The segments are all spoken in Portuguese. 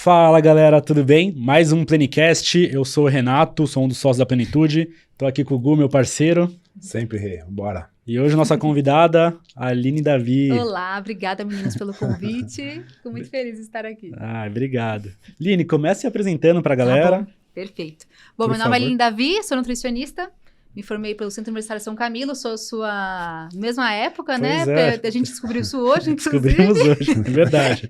Fala galera, tudo bem? Mais um Plenicast, eu sou o Renato, sou um dos sócios da Plenitude, tô aqui com o Gu, meu parceiro. Sempre, Rê, bora. E hoje nossa convidada, a Aline Davi. Olá, obrigada meninas pelo convite, fico muito feliz de estar aqui. Obrigado. Aline, comece se apresentando pra galera. Tá bom, perfeito. Bom, meu nome é Aline Davi, sou nutricionista, me formei pelo Centro Universitário São Camilo, sou sua mesma época, Pois né? é. A gente descobriu isso hoje, inclusive. Descobrimos hoje, é verdade.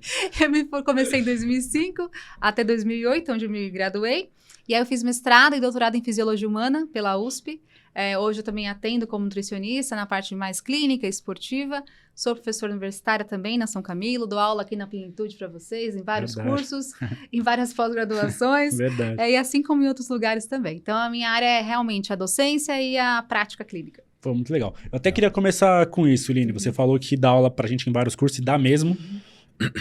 Eu comecei em 2005 até 2008, onde eu me graduei. E aí eu fiz mestrado e doutorado em Fisiologia Humana pela USP. Hoje eu também atendo como nutricionista na parte mais clínica e esportiva. Sou professora universitária também na São Camilo, dou aula aqui na Plenitude para vocês, em vários cursos, em várias pós-graduações. Verdade. E assim como em outros lugares também. Então a minha área é realmente a docência e a prática clínica. Pô, muito legal. Eu até queria começar com isso, Aline. Você falou que dá aula pra gente em vários cursos e dá mesmo.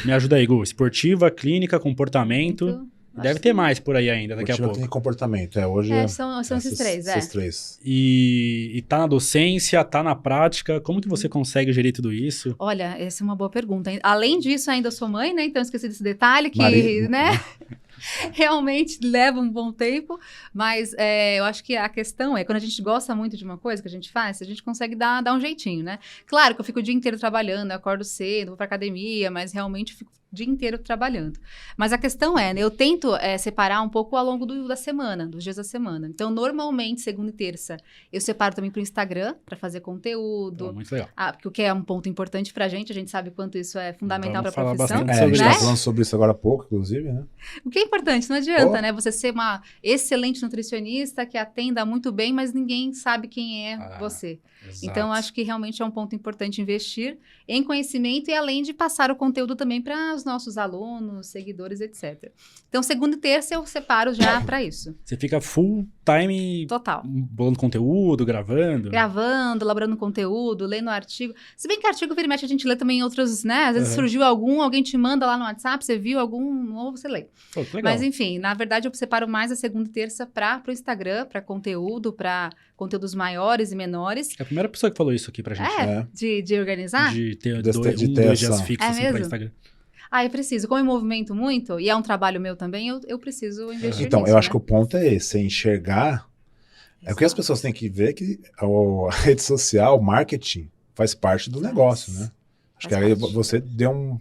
Me ajuda aí, Gu. Esportiva, clínica, comportamento. Deve ter mais por aí ainda, daqui a pouco. Tem comportamento, hoje... São esses três, Esses três. E tá na docência, tá na prática, como que você consegue gerir tudo isso? Olha, essa é uma boa pergunta. Além disso, ainda sou mãe, né? Então esqueci desse detalhe que, né? Realmente leva um bom tempo, mas eu acho que a questão é, quando a gente gosta muito de uma coisa que a gente faz, a gente consegue dar um jeitinho, né? Claro que eu fico o dia inteiro trabalhando, eu acordo cedo, vou pra academia, mas realmente fico o dia inteiro trabalhando. Mas a questão é, né, eu tento separar um pouco ao longo da semana, dos dias da semana. Então, normalmente, segunda e terça, eu separo também pro Instagram, para fazer conteúdo. Muito legal. Porque o que é um ponto importante pra gente sabe o quanto isso é fundamental pra profissão. Bastante a gente sobre tá isso. falando sobre isso agora há pouco, inclusive, né? O que é importante, não adianta, né? Você ser uma excelente nutricionista que atenda muito bem, mas ninguém sabe quem é você. Exato. Então, acho que realmente é um ponto importante investir em conhecimento e além de passar o conteúdo também para os nossos alunos, seguidores, etc. Então, segunda e terça eu separo já para isso. Você fica full time... Total. Bolando conteúdo, gravando? Gravando, elaborando conteúdo, lendo artigo. Se bem que artigo vira e mexe a gente lê também em outros, né? Às vezes surgiu alguém te manda lá no WhatsApp, você viu algum novo, você lê. Pô, que legal. Mas enfim, na verdade eu separo mais a segunda e terça para o Instagram, para conteúdos maiores e menores. É a primeira pessoa que falou isso aqui pra gente. De organizar? De ter De dois dias fixos assim, pra Instagram. Eu preciso. Como eu movimento muito, e é um trabalho meu também, eu preciso investir Então, nisso, eu acho né? que o ponto é esse, é enxergar... É o que as pessoas têm que ver que a rede social, o marketing, faz parte do negócio, né? Acho que aí você deu um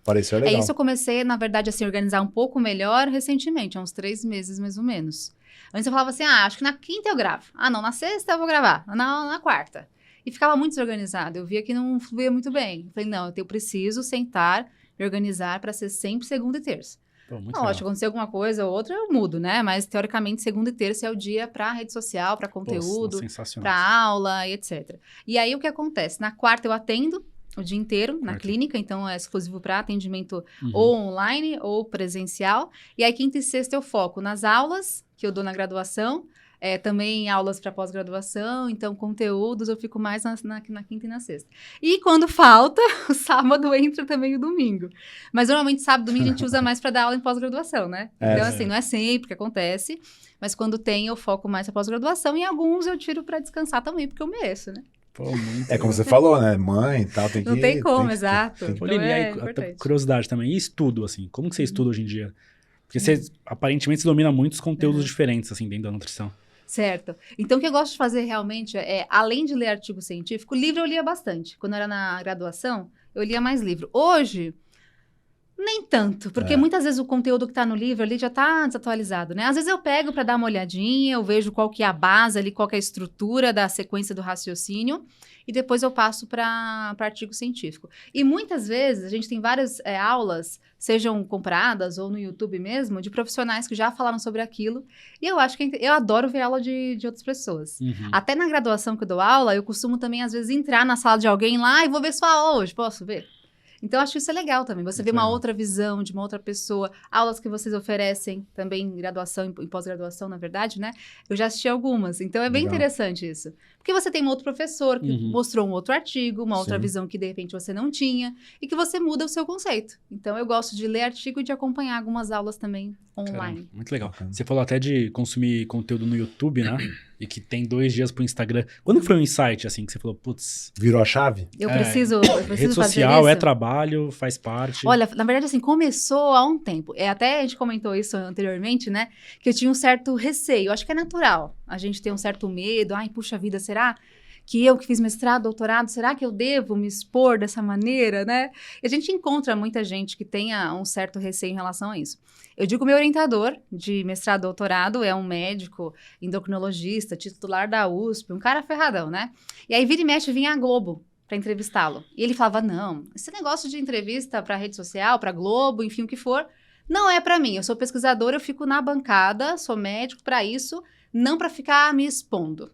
parecer legal. Isso eu comecei, na verdade, assim, organizar um pouco melhor recentemente, há uns 3 meses, mais ou menos. Antes eu falava assim, acho que na quinta eu gravo. Não, na sexta eu vou gravar. Na quarta. E ficava muito desorganizado. Eu via que não fluía muito bem. Eu falei, não, eu preciso sentar, me organizar para ser sempre segunda e terça. Lógico, acontecer alguma coisa ou outra, eu mudo, né? Mas, teoricamente, segunda e terça é o dia para rede social, para conteúdo, para aula e etc. E aí, o que acontece? Na quarta eu atendo o dia inteiro na clínica, então é exclusivo para atendimento ou online ou presencial. E aí, quinta e sexta eu foco nas aulas que eu dou na graduação, também aulas para pós-graduação, então conteúdos eu fico mais na quinta e na sexta. E quando falta, o sábado entra também o domingo. Mas normalmente sábado e domingo a gente usa mais para dar aula em pós-graduação, né? Então assim, não é sempre que acontece, mas quando tem eu foco mais na pós-graduação e alguns eu tiro para descansar também, porque eu mereço, né? Pô, como você falou, né? Mãe e tal, Não tem como, exato. Então, curiosidade também, e estudo, assim, como que você estuda hoje em dia? Porque você, aparentemente, você domina muitos conteúdos diferentes, assim, dentro da nutrição. Certo. Então, o que eu gosto de fazer realmente além de ler artigo científico, livro eu lia bastante. Quando eu era na graduação, eu lia mais livro. Hoje, nem tanto, porque muitas vezes o conteúdo que está no livro ali já está desatualizado, né? Às vezes eu pego para dar uma olhadinha, eu vejo qual que é a base ali, qual que é a estrutura da sequência do raciocínio, e depois eu passo para artigo científico. E muitas vezes a gente tem várias aulas, sejam compradas ou no YouTube mesmo, de profissionais que já falaram sobre aquilo. E eu acho que eu adoro ver aula de outras pessoas. Até na graduação que eu dou aula, eu costumo também, às vezes, entrar na sala de alguém lá e vou ver sua aula hoje. Posso ver? Então, eu acho isso legal também. Você vê uma outra visão de uma outra pessoa. Aulas que vocês oferecem também em graduação, em pós-graduação, na verdade, né? Eu já assisti algumas. Então, é bem interessante isso. Porque você tem um outro professor que mostrou um outro artigo, uma outra visão que, de repente, você não tinha. E que você muda o seu conceito. Então, eu gosto de ler artigo e de acompanhar algumas aulas também online. Caramba, muito legal. Você falou até de consumir conteúdo no YouTube, né? e que tem 2 dias pro Instagram. Quando que foi um insight, assim, que você falou, putz... Virou a chave? Eu preciso rede social é trabalho, faz parte. Olha, na verdade, assim, começou há um tempo. Até a gente comentou isso anteriormente, né? Que eu tinha um certo receio. Eu acho que é natural a gente ter um certo medo. Ai, puxa vida, será que eu que fiz mestrado, doutorado, será que eu devo me expor dessa maneira, né? E a gente encontra muita gente que tenha um certo receio em relação a isso. Eu digo, meu orientador de mestrado, doutorado é um médico endocrinologista, titular da USP, um cara ferradão, né? E aí, vira e mexe, vinha a Globo para entrevistá-lo. E ele falava, não, esse negócio de entrevista para rede social, para Globo, enfim, o que for, não é para mim. Eu sou pesquisador, eu fico na bancada, sou médico para isso, não para ficar me expondo.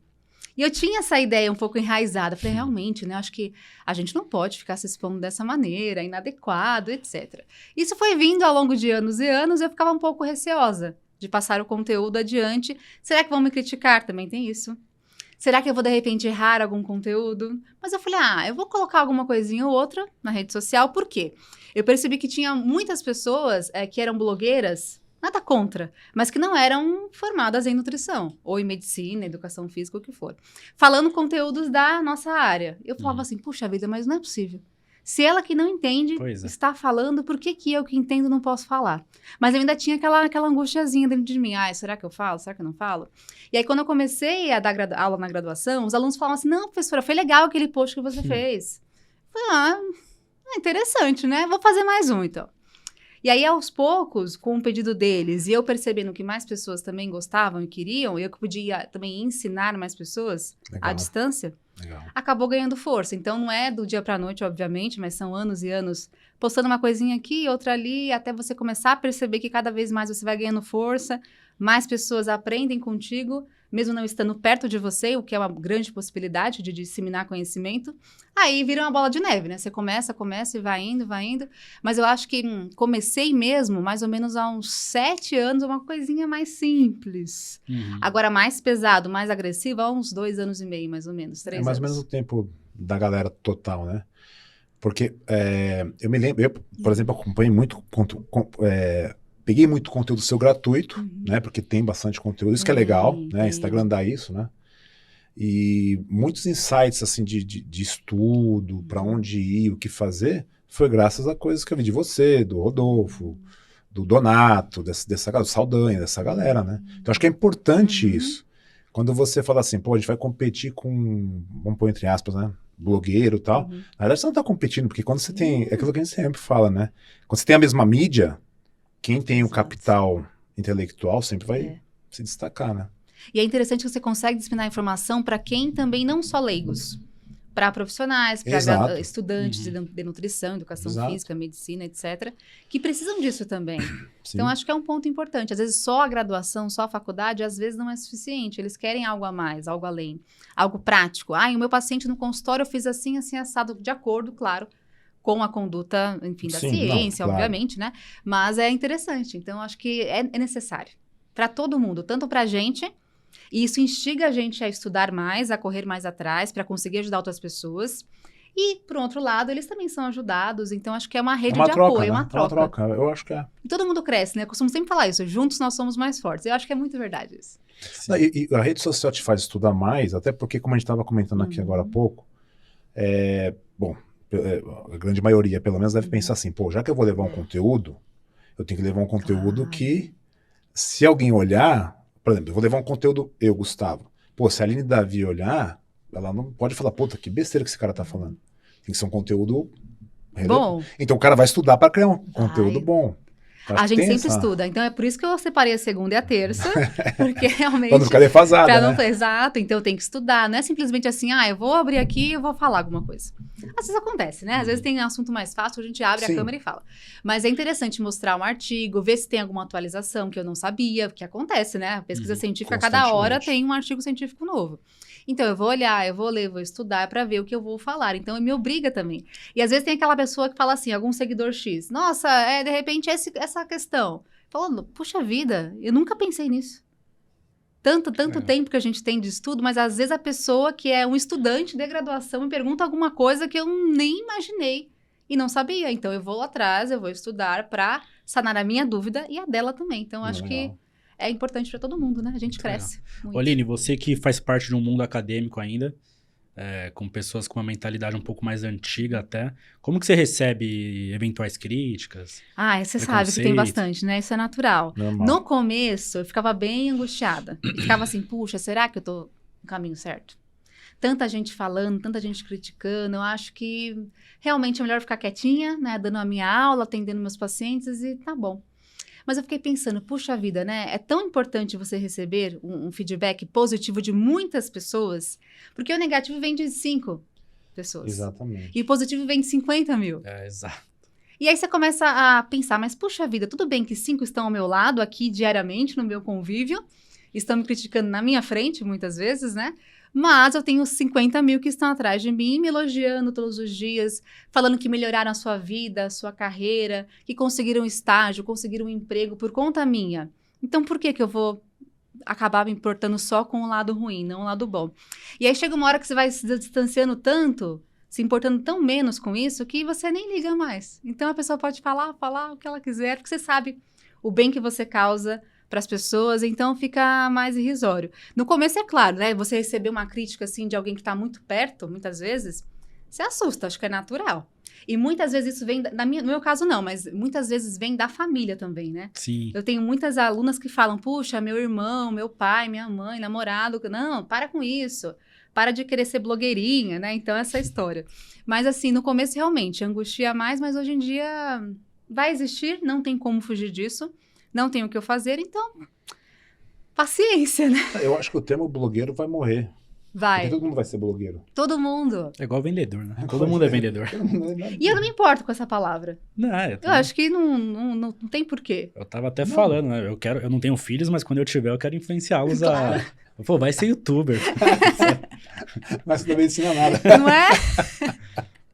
E eu tinha essa ideia um pouco enraizada. Falei, realmente, né? Acho que a gente não pode ficar se expondo dessa maneira, inadequado, etc. Isso foi vindo ao longo de anos e anos, eu ficava um pouco receosa de passar o conteúdo adiante. Será que vão me criticar? Também tem isso. Será que eu vou, de repente, errar algum conteúdo? Mas eu falei, eu vou colocar alguma coisinha ou outra na rede social. Por quê? Eu percebi que tinha muitas pessoas que eram blogueiras, nada contra, mas que não eram formadas em nutrição, ou em medicina, educação física, o que for. Falando conteúdos da nossa área. Eu falava assim, puxa vida, mas não é possível. Se ela que não entende está falando, por que eu que entendo não posso falar? Mas eu ainda tinha aquela angustiazinha dentro de mim. Será que eu falo? Será que eu não falo? E aí, quando eu comecei a dar aula na graduação, os alunos falavam assim, não, professora, foi legal aquele post que você fez. Eu falei, interessante, né? Vou fazer mais um, então. E aí, aos poucos, com o pedido deles, e eu percebendo que mais pessoas também gostavam e queriam, e eu que podia também ensinar mais pessoas à distância, acabou ganhando força. Então, não é do dia para a noite, obviamente, mas são anos e anos postando uma coisinha aqui, outra ali, até você começar a perceber que cada vez mais você vai ganhando força, mais pessoas aprendem contigo, mesmo não estando perto de você, o que é uma grande possibilidade de disseminar conhecimento, aí vira uma bola de neve, né? Você começa e vai indo. Mas eu acho que comecei mesmo, mais ou menos há uns 7 anos, uma coisinha mais simples. Agora, mais pesado, mais agressivo, há uns 2 anos e meio, mais ou menos, 3 anos. É mais ou menos o tempo da galera total, né? Porque eu me lembro, eu, por exemplo, acompanhei muito peguei muito conteúdo seu gratuito, né? Porque tem bastante conteúdo, isso que é legal, né? Instagram dá isso, né? E muitos insights, assim, de estudo, para onde ir, o que fazer, foi graças a coisas que eu vi de você, do Rodolfo, do Donato, dessa galera, do Saldanha, dessa galera, né? Então, acho que é importante isso. Quando você fala assim, a gente vai competir com, vamos pôr entre aspas, né? Blogueiro e tal. Na verdade, você não tá competindo, porque quando você tem, é aquilo que a gente sempre fala, né? Quando você tem a mesma mídia, quem tem o capital intelectual sempre vai se destacar, né? E é interessante que você consegue disseminar informação para quem também não só leigos, para profissionais, para estudantes de nutrição, educação física, medicina, etc., que precisam disso também. Então, acho que é um ponto importante. Às vezes, só a graduação, só a faculdade, às vezes não é suficiente. Eles querem algo a mais, algo além, algo prático. O meu paciente no consultório eu fiz assim, assado, de acordo, claro, com a conduta, enfim, da ciência, obviamente, né? Mas é interessante. Então, acho que é necessário para todo mundo, tanto para a gente, e isso instiga a gente a estudar mais, a correr mais atrás, para conseguir ajudar outras pessoas. E, por outro lado, eles também são ajudados. Então, acho que é uma rede de apoio, né? Uma troca. Eu acho que é. E todo mundo cresce, né? Eu costumo sempre falar isso. Juntos nós somos mais fortes. Eu acho que é muito verdade isso. Não, e a rede social te faz estudar mais, até porque, como a gente estava comentando aqui agora há pouco, a grande maioria, pelo menos, deve pensar assim, já que eu vou levar um conteúdo, eu tenho que levar um conteúdo que, se alguém olhar, por exemplo, eu vou levar um conteúdo, Gustavo, se a Aline Davi olhar, ela não pode falar, puta, que besteira que esse cara tá falando. Tem que ser um conteúdo bom. Então o cara vai estudar para criar um conteúdo bom. A gente sempre estuda, então é por isso que eu separei a segunda e a terça, porque realmente... Pra não ficar defasado, né? Exato, então eu tenho que estudar, não é simplesmente assim, eu vou abrir aqui e eu vou falar alguma coisa. Às vezes acontece, né? Às vezes tem um assunto mais fácil, a gente abre a câmera e fala. Mas é interessante mostrar um artigo, ver se tem alguma atualização que eu não sabia, que acontece, né? A pesquisa científica, cada hora tem um artigo científico novo. Então, eu vou olhar, eu vou ler, vou estudar para ver o que eu vou falar. Então, me obriga também. E às vezes tem aquela pessoa que fala assim, algum seguidor X. Nossa, de repente, essa questão. Falando, puxa vida, eu nunca pensei nisso. Tanto tempo que a gente tem de estudo, mas às vezes a pessoa que é um estudante de graduação me pergunta alguma coisa que eu nem imaginei e não sabia. Então, eu vou lá atrás, eu vou estudar para sanar a minha dúvida e a dela também. Então, acho que é importante para todo mundo, né? A gente Muito cresce muito. Oline, você que faz parte de um mundo acadêmico ainda, com pessoas com uma mentalidade um pouco mais antiga até, como que você recebe eventuais críticas? Você sabe que tem preconceito? bastante, né? Isso é natural. Normal. No começo, eu ficava bem angustiada. E ficava assim, puxa, será que eu tô no caminho certo? Tanta gente falando, tanta gente criticando, eu acho que realmente é melhor ficar quietinha, né? Dando a minha aula, atendendo meus pacientes e tá bom. Mas eu fiquei pensando, puxa vida, né? É tão importante você receber um feedback positivo de muitas pessoas, porque o negativo vem de 5 pessoas. Exatamente. E o positivo vem de 50 mil. Exato. E aí você começa a pensar, mas puxa vida, tudo bem que 5 estão ao meu lado aqui diariamente, no meu convívio, estão me criticando na minha frente, muitas vezes, né? Mas eu tenho 50 mil que estão atrás de mim, me elogiando todos os dias, falando que melhoraram a sua vida, a sua carreira, que conseguiram um estágio, conseguiram um emprego por conta minha. Então, por que eu vou acabar me importando só com o lado ruim, não o lado bom? E aí chega uma hora que você vai se distanciando tanto, se importando tão menos com isso, que você nem liga mais. Então, a pessoa pode falar o que ela quiser, porque você sabe o bem que você causa para as pessoas, então fica mais irrisório. No começo, é claro, né? Você receber uma crítica, assim, de alguém que está muito perto, muitas vezes, você assusta, acho que é natural. E muitas vezes isso vem, no meu caso não, mas muitas vezes vem da família também, né? Sim. Eu tenho muitas alunas que falam, puxa, meu irmão, meu pai, minha mãe, namorado, não, para com isso. Para de querer ser blogueirinha, né? Então, essa história. Mas, assim, no começo, realmente, angustia mais, mas hoje em dia vai existir, não tem como fugir disso. Não tem o que eu fazer, então, paciência, né? Eu acho que o termo blogueiro vai morrer. Vai. Porque todo mundo vai ser blogueiro. Todo mundo. É igual vendedor, né? Todo mundo é vendedor. E eu não me importo com essa palavra. Não, Eu acho que não tem porquê. Eu tava até falando, né? Eu não tenho filhos, mas quando eu tiver, eu quero influenciá-los a... Pô, vai ser youtuber. Mas você também ensina nada. Não é?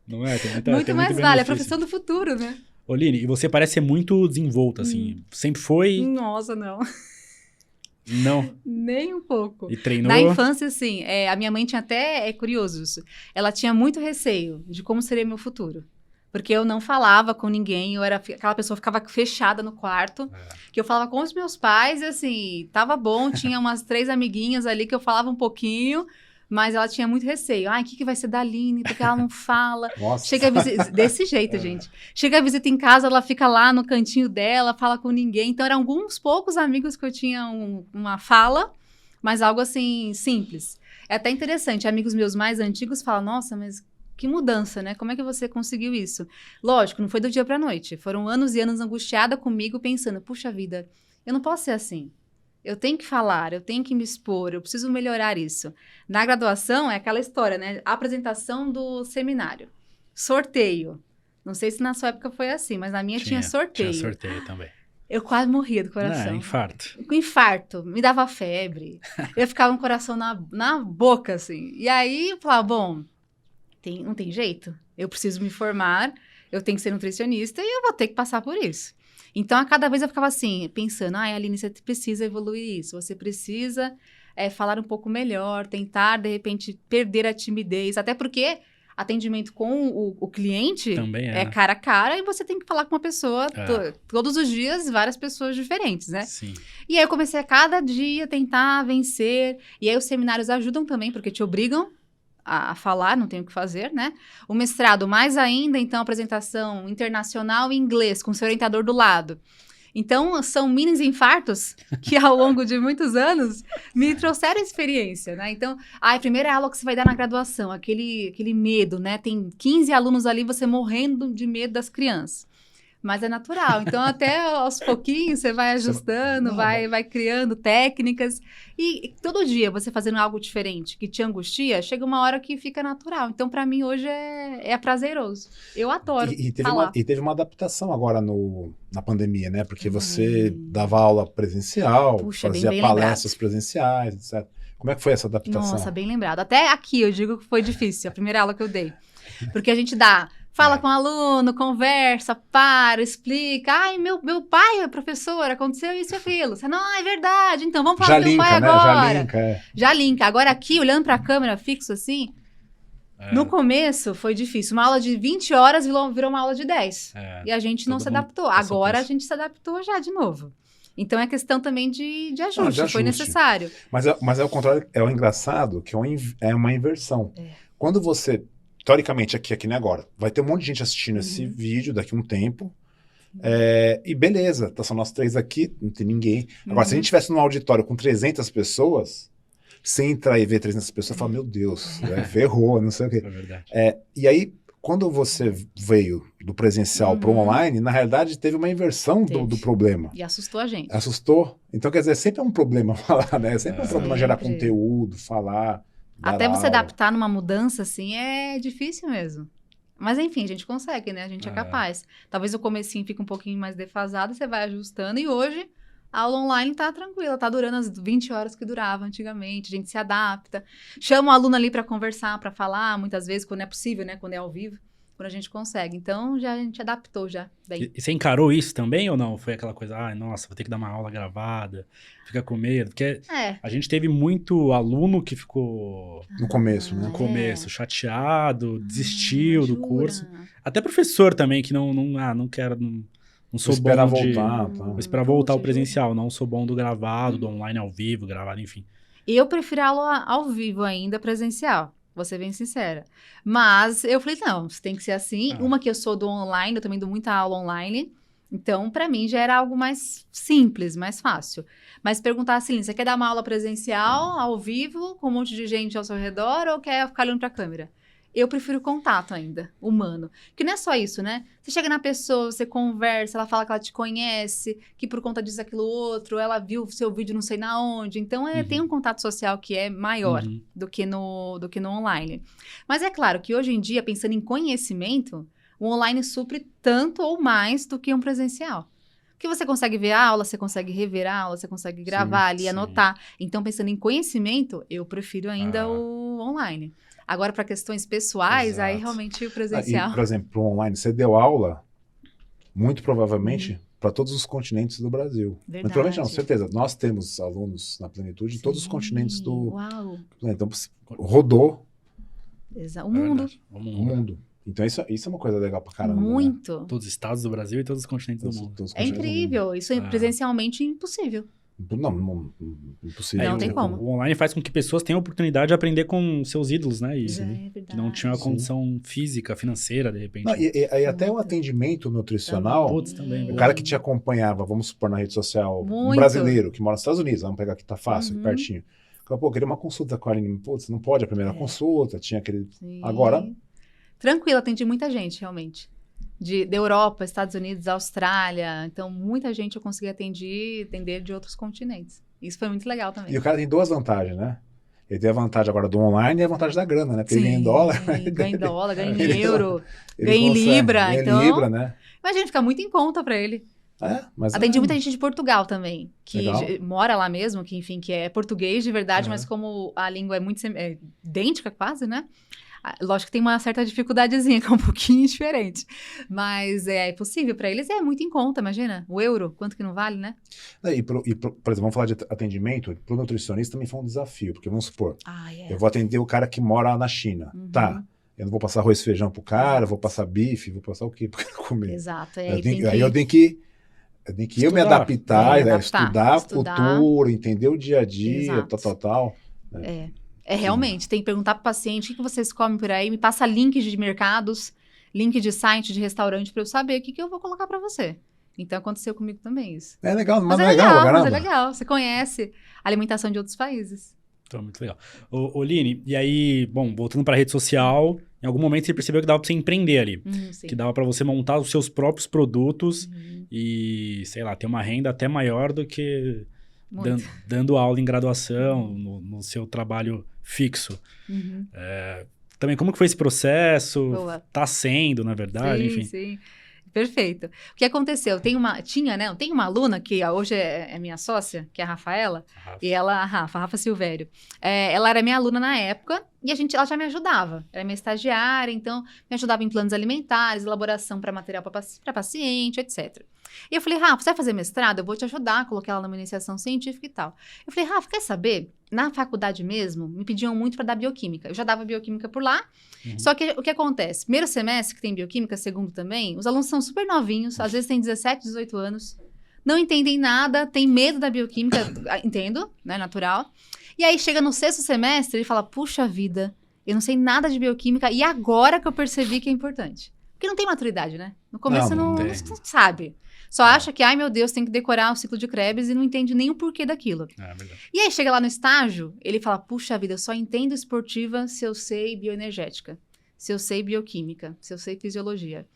Não é? Tem Muito mais benefício. vale, é a profissão do futuro, né? Oline, e você parece ser muito desenvolta, assim. Sempre foi? Nossa, não. Não. Nem um pouco. E treinou? Na infância, assim, a minha mãe tinha até, é curioso isso, ela tinha muito receio de como seria meu futuro. Porque eu não falava com ninguém, eu era aquela pessoa que ficava fechada no quarto, que eu falava com os meus pais, e assim, tava bom, tinha umas 3 amiguinhas ali que eu falava um pouquinho, mas ela tinha muito receio. Ai, o que vai ser da Aline? Porque ela não fala. Nossa. Chega a visita, desse jeito, gente. Chega a visita em casa, ela fica lá no cantinho dela, fala com ninguém. Então, eram alguns poucos amigos que eu tinha uma fala, mas algo assim, simples. É até interessante, amigos meus mais antigos falam, nossa, mas que mudança, né? Como é que você conseguiu isso? Lógico, não foi do dia pra noite. Foram anos e anos angustiada comigo, pensando, puxa vida, eu não posso ser assim. Eu tenho que falar, eu tenho que me expor, eu preciso melhorar isso. Na graduação, é aquela história, né? Apresentação do seminário. Sorteio. Não sei se na sua época foi assim, mas na minha tinha sorteio. Tinha sorteio também. Eu quase morria do coração. Infarto. Com infarto, me dava febre. Eu ficava com o coração na boca, assim. E aí, eu falava, bom, não tem jeito. Eu preciso me formar, eu tenho que ser nutricionista e eu vou ter que passar por isso. Então, a cada vez eu ficava assim, pensando, Aline, você precisa evoluir isso, você precisa falar um pouco melhor, tentar, de repente, perder a timidez, até porque atendimento com o cliente também é cara a cara e você tem que falar com uma pessoa todos os dias, várias pessoas diferentes, né? Sim. E aí eu comecei a cada dia tentar vencer, e aí os seminários ajudam também, porque te obrigam a falar, não tem o que fazer, né? O mestrado, mais ainda, então, apresentação internacional em inglês, com seu orientador do lado. Então, são mini infartos que, ao longo de muitos anos, me trouxeram experiência, né? Então, a primeira aula que você vai dar na graduação, aquele medo, né? Tem 15 alunos ali, você morrendo de medo das crianças. Mas é natural. Então, até aos pouquinhos, você vai ajustando, vai criando técnicas. E todo dia, você fazendo algo diferente, que te angustia, chega uma hora que fica natural. Então, para mim, hoje é prazeroso. Eu adoro falar. E teve uma adaptação agora na pandemia, né? Porque você dava aula presencial, fazia bem palestras presenciais, etc. Como é que foi essa adaptação? Nossa, bem lembrado. Até aqui eu digo que foi difícil, a primeira aula que eu dei. Porque a gente fala com o aluno, conversa, explica. Ai, meu pai é professor, aconteceu isso e aquilo. Você, não, é verdade. Então, vamos falar do meu pai agora. Já linka. Agora aqui, olhando para a câmera fixo assim, no começo foi difícil. Uma aula de 20 horas virou uma aula de 10. E a gente não se adaptou. Agora a gente se adaptou já de novo. Então, é questão também de ajuste, de foi ajuste. necessário. Mas é o contrário, é o engraçado, que é uma inversão. Quando você, teoricamente, aqui nem agora, vai ter um monte de gente assistindo esse vídeo daqui a um tempo, e beleza, tá só nós 3 aqui, não tem ninguém. Agora, se a gente estivesse num auditório com 300 pessoas, sem entrar e ver 300 pessoas, fala, meu Deus, ferrou, não sei o quê. É verdade. E aí, quando você veio do presencial para o online, na realidade teve uma inversão do problema. E assustou a gente. Assustou. Então, quer dizer, sempre é um problema falar, né? Sempre é um problema gerar conteúdo, falar. Até você aula. adaptar numa mudança, assim, é difícil mesmo. Mas, enfim, a gente consegue, né? A gente é capaz. Talvez o comecinho fique um pouquinho mais defasado, você vai ajustando. E hoje, a aula online tá tranquila, tá durando as 20 horas que durava antigamente. A gente se adapta. Chama o aluno ali para conversar, para falar, muitas vezes, quando é possível, né? Quando é ao vivo. Quando a gente consegue. Então, a gente adaptou já. Bem. E você encarou isso também ou não? Foi aquela coisa, ai, nossa, vou ter que dar uma aula gravada, fica com medo. Porque a gente teve muito aluno que ficou... No começo, né? No começo, chateado, desistiu do jura? curso. Até professor também, que não quero... Não sou bom esperar de... voltar. Tá. Vou esperar voltar ao presencial. Não sou bom do gravado, do online ao vivo, gravado, enfim. Eu prefiro a aula ao vivo ainda, presencial. Vou ser bem sincera. Mas eu falei, não, tem que ser assim. Uma que eu sou do online, eu também dou muita aula online. Então, para mim, já era algo mais simples, mais fácil. Mas perguntar assim, você quer dar uma aula presencial, ao vivo, com um monte de gente ao seu redor, ou quer ficar olhando para a câmera? Eu prefiro contato ainda, humano. Porque não é só isso, né? Você chega na pessoa, você conversa, ela fala que ela te conhece, que por conta disso, aquilo, outro, ela viu o seu vídeo não sei na onde. Então, tem um contato social que é maior do que no online. Mas é claro que hoje em dia, pensando em conhecimento, o online supre tanto ou mais do que um presencial. Porque você consegue ver a aula, você consegue rever a aula, você consegue gravar ali, anotar. Então, pensando em conhecimento, eu prefiro ainda o online. Agora, para questões pessoais, aí realmente o presencial. Por exemplo, para o online, você deu aula, muito provavelmente, para todos os continentes do Brasil. Verdade. Muito provavelmente não, certeza. Nós temos alunos na Plenitude em todos os continentes do... Uau! Então, rodou o mundo. O mundo. Então, isso é uma coisa legal pra caramba. Muito. Né? Todos os estados do Brasil e todos os continentes do mundo. É incrível. Isso é presencialmente impossível. Não, impossível. Não tem como. O online faz com que pessoas tenham a oportunidade de aprender com seus ídolos, né? E verdade. não tinham a condição física, financeira, de repente. Não, e até o atendimento nutricional, também, o cara que te acompanhava, vamos supor, na rede social, um brasileiro que mora nos Estados Unidos, vamos pegar que tá fácil, pertinho. Pô, queria uma consulta com a Aline. Putz, não pode a primeira consulta, tinha aquele... Agora... Tranquilo, atendi muita gente, realmente. Da Europa, Estados Unidos, Austrália. Então, muita gente eu consegui atender de outros continentes. Isso foi muito legal também. E o cara tem 2 vantagens, né? Ele tem a vantagem agora do online e a vantagem da grana, né? Porque ele ganha em dólar. Ganha em dólar, ganha em euro, ganha em libra. Ganha então, em libra, né? Imagina, fica muito em conta para ele. Mas atendi muita gente de Portugal também, que legal. Mora lá mesmo, que enfim, que é português de verdade, mas como a língua é muito idêntica quase, né? Lógico que tem uma certa dificuldadezinha, que é um pouquinho diferente. Mas é possível para eles, é muito em conta, imagina. O euro, quanto que não vale, né? Por exemplo, vamos falar de atendimento, para o nutricionista também foi um desafio, porque vamos supor, eu vou atender o cara que mora na China, tá? Eu não vou passar arroz e feijão pro cara, vou passar bife, vou passar o quê pro cara comer? Exato. Aí eu tenho que eu me adaptar, estudar a cultura, entender o dia a dia, tal. Realmente, tem que perguntar pro paciente o que vocês comem por aí, me passa link de mercados, link de site, de restaurante, para eu saber o que eu vou colocar para você. Então, aconteceu comigo também isso. É legal, mas não é legal, mas é legal. Você conhece a alimentação de outros países. Então, muito legal. Ô, Line, e aí, bom, voltando para a rede social, em algum momento você percebeu que dava para você empreender ali. Que dava para você montar os seus próprios produtos e, sei lá, ter uma renda até maior do que dando aula em graduação, no seu trabalho fixo. Também, como que foi esse processo? Boa. Tá sendo, na verdade, enfim. Sim. Perfeito. O que aconteceu? Tem uma aluna que hoje é minha sócia, que é a Rafaela, e a Rafa Silvério. Ela era minha aluna na época e ela já me ajudava. Era minha estagiária, então me ajudava em planos alimentares, elaboração para material para paciente, etc. E eu falei, Rafa, você vai fazer mestrado? Eu vou te ajudar, coloquei ela numa iniciação científica e tal. Eu falei, Rafa, quer saber? Na faculdade mesmo, me pediam muito para dar bioquímica. Eu já dava bioquímica por lá, só que o que acontece? Primeiro semestre que tem bioquímica, segundo também, os alunos são super novinhos, às vezes tem 17, 18 anos, não entendem nada, tem medo da bioquímica, entendo, né, natural. E aí chega no 6º semestre e fala, puxa vida, eu não sei nada de bioquímica e agora que eu percebi que é importante. Porque não tem maturidade, né? No começo não sabe. Só acha que, ai meu Deus, tem que decorar o ciclo de Krebs e não entende nem o porquê daquilo. E aí chega lá no estágio, ele fala, puxa vida, eu só entendo esportiva se eu sei bioenergética, se eu sei bioquímica, se eu sei fisiologia.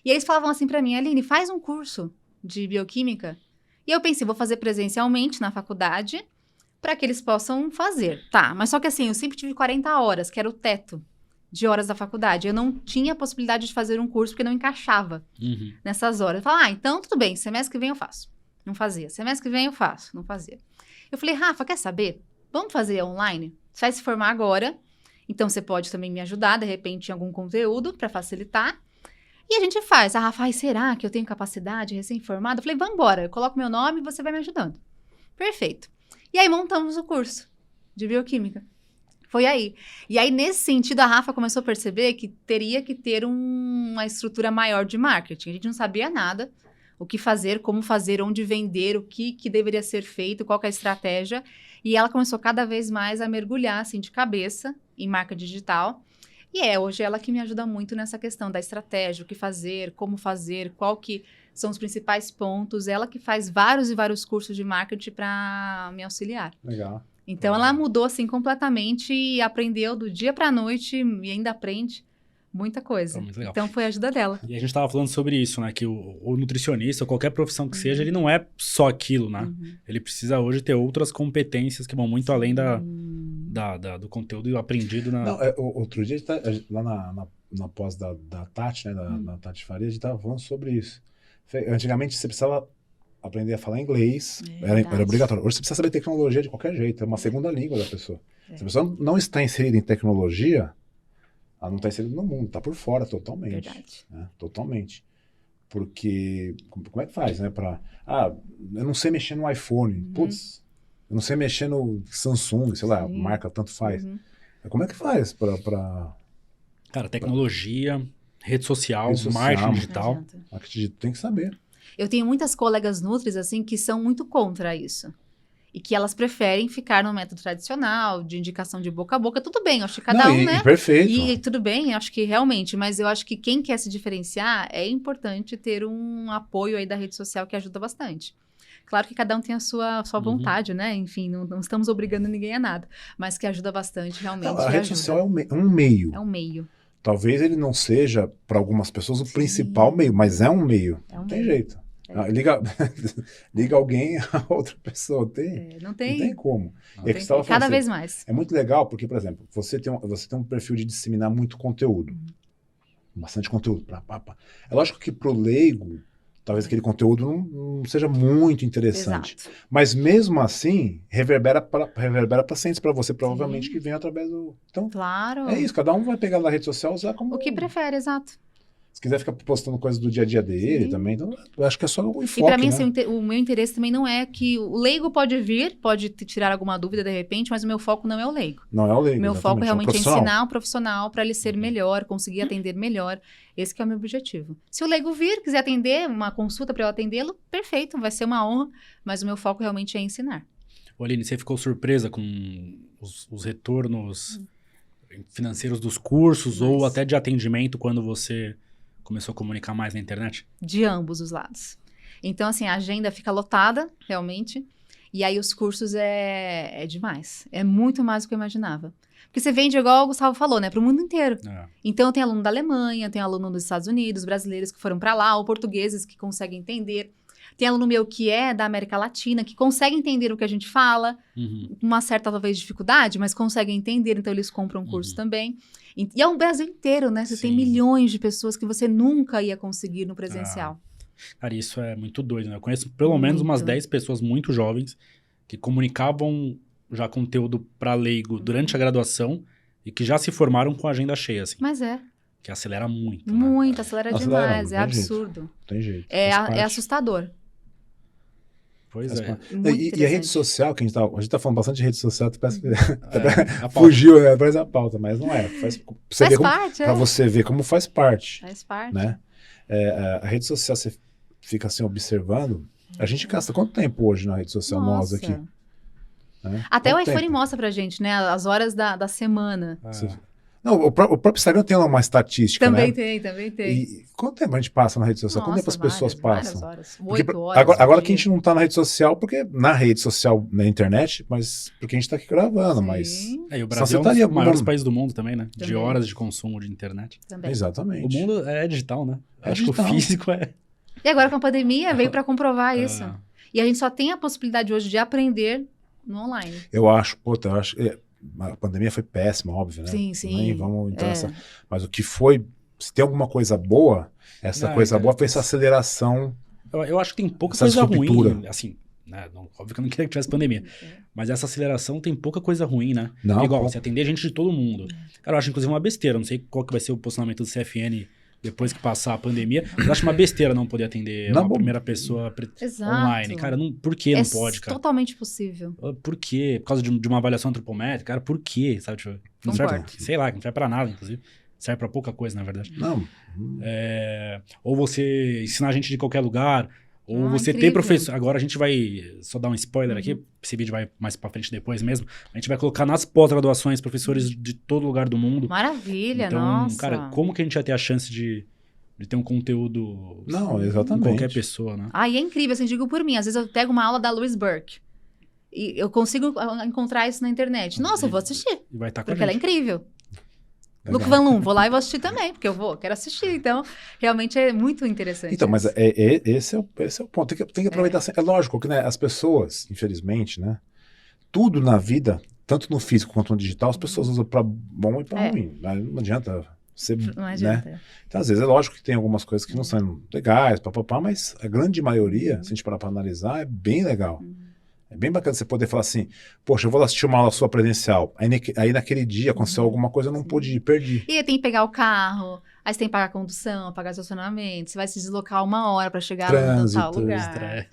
E aí eles falavam assim pra mim, Aline, faz um curso de bioquímica. E eu pensei, vou fazer presencialmente na faculdade para que eles possam fazer. Tá, mas só que assim, eu sempre tive 40 horas, que era o teto de horas da faculdade. Eu não tinha a possibilidade de fazer um curso porque não encaixava nessas horas. Eu falava, então tudo bem, semestre que vem eu faço. Não fazia. Semestre que vem eu faço. Não fazia. Eu falei, Rafa, quer saber? Vamos fazer online? Você vai se formar agora, então você pode também me ajudar, de repente, em algum conteúdo para facilitar. E a gente faz. A Rafa, será que eu tenho capacidade recém-formada? Eu falei, vamos embora, eu coloco meu nome e você vai me ajudando. Perfeito. E aí montamos o curso de bioquímica. Foi aí. E aí, nesse sentido, a Rafa começou a perceber que teria que ter uma estrutura maior de marketing. A gente não sabia nada, o que fazer, como fazer, onde vender, o que deveria ser feito, qual que é a estratégia. E ela começou cada vez mais a mergulhar, assim, de cabeça em marca digital. E hoje ela que me ajuda muito nessa questão da estratégia, o que fazer, como fazer, qual que são os principais pontos. Ela que faz vários e vários cursos de marketing para me auxiliar. Legal. Então, ela mudou, assim, completamente e aprendeu do dia para a noite e ainda aprende muita coisa. Então, foi a ajuda dela. E a gente estava falando sobre isso, né? Que o nutricionista, qualquer profissão que seja, ele não é só aquilo, né? Ele precisa hoje ter outras competências que vão muito além do conteúdo aprendido na... Não, outro dia, lá na pós da Tati, né? Da Tati Faria, a gente estava falando sobre isso. Antigamente, você precisava aprender a falar inglês, era obrigatório. Hoje você precisa saber tecnologia de qualquer jeito, é uma segunda língua da pessoa. Se a pessoa não está inserida em tecnologia, ela não está inserida no mundo, está por fora totalmente. Verdade. Né? Totalmente. Porque, como é que faz, né? Eu não sei mexer no iPhone, putz, eu não sei mexer no Samsung, sei lá, marca tanto faz. Como é que faz para... Cara, tecnologia, rede social, marketing digital. Marketing tem que saber. Eu tenho muitas colegas nutris, assim, que são muito contra isso. E que elas preferem ficar no método tradicional, de indicação de boca a boca. Tudo bem, eu acho que cada um, né? Perfeito. E tudo bem, eu acho que realmente. Mas eu acho que quem quer se diferenciar, é importante ter um apoio aí da rede social que ajuda bastante. Claro que cada um tem a sua vontade, né? Enfim, não estamos obrigando ninguém a nada. Mas que ajuda bastante, realmente. A rede social é um meio. É um meio. Talvez ele não seja, para algumas pessoas, o principal meio, mas é um meio. Não tem jeito. Liga alguém a outra pessoa. Não tem como. Cada vez mais. É muito legal porque, por exemplo, você tem um perfil de disseminar muito conteúdo. Bastante conteúdo. É lógico que pro leigo, talvez aquele conteúdo não seja muito interessante. Exato. Mas mesmo assim, reverbera pacientes para você, provavelmente, que vem através do... Então, claro. É isso, cada um vai pegar na rede social e usar como... O que prefere, exato. Se quiser ficar postando coisas do dia a dia dele também, então eu acho que é só o enfoque, e para mim, né? assim, o meu interesse também não é que o leigo pode vir, pode tirar alguma dúvida de repente, mas o meu foco não é o leigo. Não é o leigo, meu foco realmente é ensinar o profissional para ele ser melhor, conseguir atender melhor. Esse que é o meu objetivo. Se o leigo vir, quiser atender, uma consulta para eu atendê-lo, perfeito, vai ser uma honra, mas o meu foco realmente é ensinar. Aline, você ficou surpresa com os retornos financeiros dos cursos ou até de atendimento quando você começou a comunicar mais na internet? De ambos os lados. Então, assim, a agenda fica lotada, realmente, e aí os cursos é demais. É muito mais do que eu imaginava. Porque você vende, igual o Gustavo falou, né, para o mundo inteiro. Então, tem aluno da Alemanha, tem aluno dos Estados Unidos, brasileiros que foram para lá, ou portugueses que conseguem entender. Tem aluno meu que é da América Latina, que consegue entender o que a gente fala, uma certa, talvez, dificuldade, mas consegue entender, então eles compram curso também. E é um Brasil inteiro, né? Você tem milhões de pessoas que você nunca ia conseguir no presencial. Cara, isso é muito doido, né? Eu conheço pelo menos umas 10 pessoas muito jovens que comunicavam já conteúdo para leigo durante a graduação e que já se formaram com a agenda cheia, assim. Mas que acelera muito. Muito, acelera demais, é absurdo. Tem jeito. É assustador. Pois é. E a rede social, que a gente tá falando bastante de rede social, parece que fugiu, né? Parece a pauta, mas não é. Faz parte, pra você ver como faz parte. Faz parte. Né? A rede social, você fica assim observando, A gente gasta quanto tempo hoje na rede social, nós aqui? Até Quanto o iPhone tempo? mostra pra gente, né? As horas da semana. Não, o próprio Instagram tem uma estatística, Também né? tem, também tem. E quanto tempo a gente passa na rede social? Quanto tempo as pessoas passam? Várias horas. Porque 8 horas. agora que a gente não tá na rede social, porque na rede social, na internet, mas porque a gente tá aqui gravando, mas... E o Brasil é um dos maiores países do mundo também, né? De horas de consumo de internet. Também. Exatamente. O mundo é digital, né? Acho digital. que o físico é... E agora com a pandemia veio para comprovar isso. E a gente só tem a possibilidade hoje de aprender no online. Eu acho, a pandemia foi péssima, óbvio, né? Sim, sim. Nem vamos entrar nessa... Mas o que foi, se tem alguma coisa boa, essa coisa boa foi essa aceleração. Eu acho que tem pouca essa coisa ruptura. ruim, assim, né? Óbvio que eu não queria que tivesse pandemia. Mas essa aceleração tem pouca coisa ruim, né? Não, igual, você atender gente de todo mundo. Cara, eu acho inclusive uma besteira. Não sei qual que vai ser o posicionamento do CFN depois que passar a pandemia. Mas eu acho uma besteira não poder atender uma primeira pessoa online. Cara, por que não pode, cara? É totalmente possível. Por quê? Por causa de uma avaliação antropométrica? Cara, por quê? Sabe? Tipo, não serve, sei lá, não serve pra nada, inclusive. Serve pra pouca coisa, na verdade. Não. Ou você ensinar a gente de qualquer lugar, ou você incrível. ter professor. Agora a gente vai só dar um spoiler aqui, esse vídeo vai mais pra frente depois mesmo. A gente vai colocar nas pós-graduações professores de todo lugar do mundo. Maravilha, então, nossa. cara, como que a gente ia ter a chance de ter um conteúdo exatamente. com qualquer pessoa, né? E é incrível, assim, digo por mim. Às vezes eu pego uma aula da Louise Burke e eu consigo encontrar isso na internet. Nossa, eu vou assistir. E vai estar com porque ela é incrível. Legal. Luke Van Loon, vou lá e vou assistir também, porque quero assistir. Então, realmente é muito interessante. Então, mas esse é o ponto. Tem que aproveitar. É lógico que, né, as pessoas, infelizmente, né, tudo na vida, tanto no físico quanto no digital, as pessoas usam para bom e para ruim. Não adianta ser, Não adianta. né? Então, às vezes, é lógico que tem algumas coisas que não são legais, mas a grande maioria, se a gente parar para analisar, é bem legal. É bem bacana você poder falar assim, poxa, eu vou assistir uma aula sua presencial. Aí naquele dia aconteceu alguma coisa, eu não pude ir, perdi. E aí tem que pegar o carro, aí você tem que pagar a condução, pagar estacionamento, você vai se deslocar 1 hora para chegar no tal lugar.